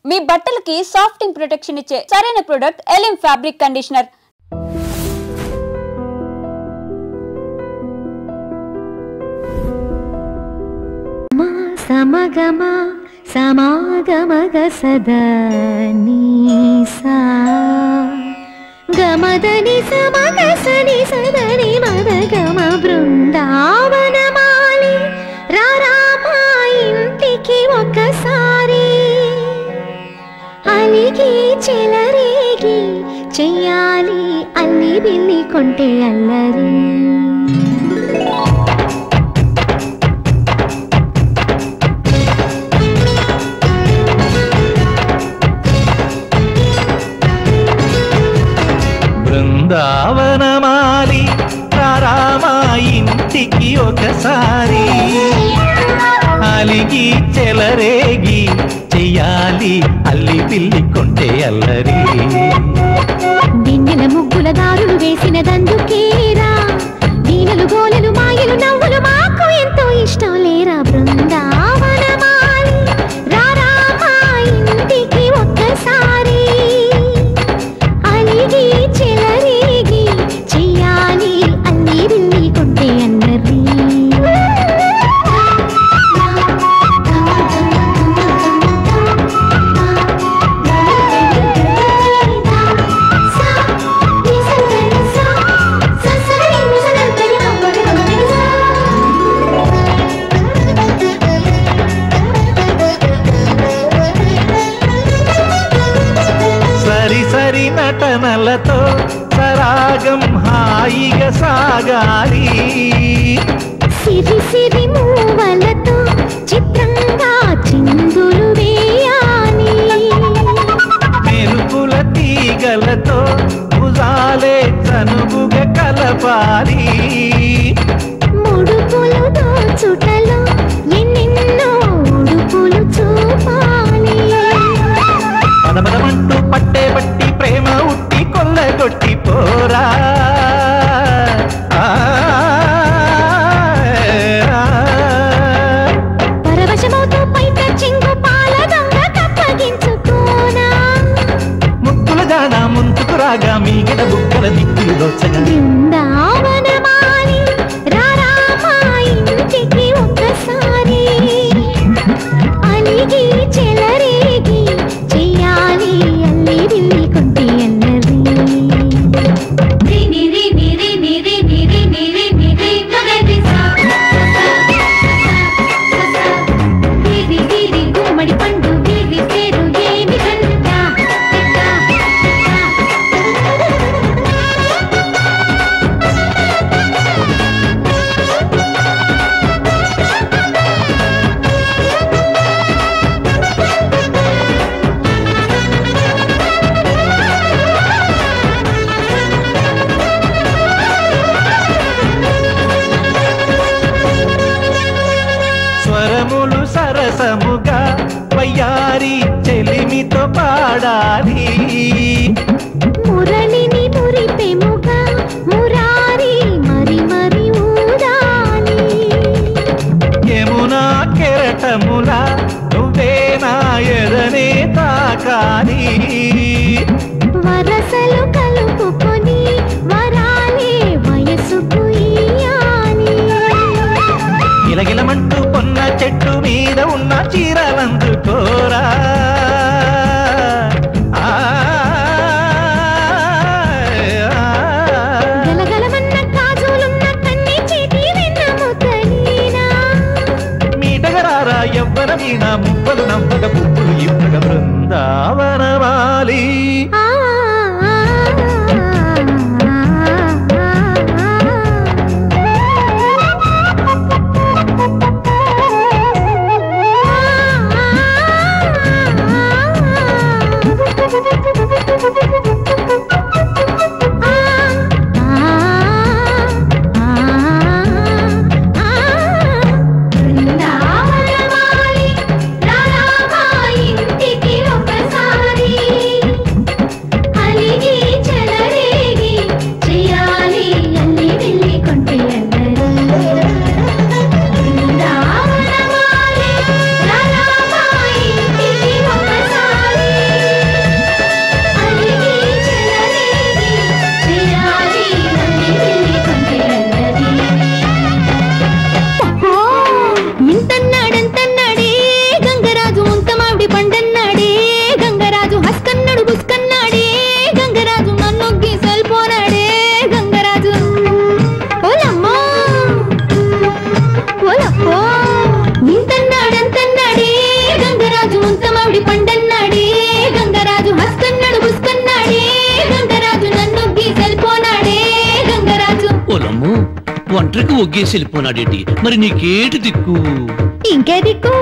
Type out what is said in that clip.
మీ బట్టలకి సాఫ్టింగ్ ప్రొటెక్షన్ ఇచ్చే సరైన ప్రొడక్ట్ ఎలిమ్ ఫ్యాబ్రిక్ కండిషనర్. సమగమ సమాగమగ సదా నీసా గమదని సమగ సని సదని మదగమ బృందావనమాలి రారామా ఇంటికి ఒకసారి అలిగి చెలరేగి చెయ్యాలి అల్లి బిల్లి కొంటే అల్లరి. బృందావనమాలి రారామా ఇంటికి ఒకసారి అలిగి చెలరేగి చెయ్యాలి అల్లి పిల్లి కొంటే అల్లరి. వెన్నెల ముగ్గుల దారులు వేసిన దందుకేరా వీణలు గోలలు మాయలు నవ్వులు మాకు ఎంతో ఇష్టం లేరా. బృందావనమాలి రారామా ఇంటికి ఒక్కసారి అలిగి చెలరేగి చెయ్యాలి అల్లి బిల్లి కొంటే అల్లరి. సరి నటనలతో సరాగం హాయిగా సాగాలి. సిరి సిరి మూవలతో చిత్రంగా చిందులు వేయాలి. మెరుపుల తీగలతో భుజాలే చనువుగా కలపాలి. ముడుపులు దోచుటలో ఎన్నెన్నో ఉడుపులు చూపాలి. పదపదమంటూ పట్టే పట్టి ప్రేమ ఉట్టి కొల్లగొట్టి పోరా. పరవశమవుతూ పైట చెంగు పాల దొంగ కప్పగించుకోనా. ముక్కుల జాన ముందుకు రాగా మీగడ బుక్కల దిక్కులు దోచగా. బృందావనమాలి రారామా ఇంటికి ఒక్కసారి అలిగి చెలరేగి చెయ్యాలి అల్లి బిల్లి కొంటే అల్లరి. గుమ్మడి పండు వీరి పేరు ఏమి కంట. స్వరములు సరసముగా వయ్యారి చెలిమితో పాడాలి. మురళిని మురిపెముగా మురారి మరి మరి ఊదాలి. యమునా కెరటములా నువ్వే నా ఎదనే తాకాలి. వరసలు కలుపుకొని వరాలే వయసుకు ఇయ్యాలి. గిలగిలమంటూ పొన్న చెట్టు మీద ఉన్న చీరలందుకోరా. ముగ్గేసి వెళ్ళిపోనాడేంటి? మరి నీకేటి దిక్కు? ఇంకే దిక్కు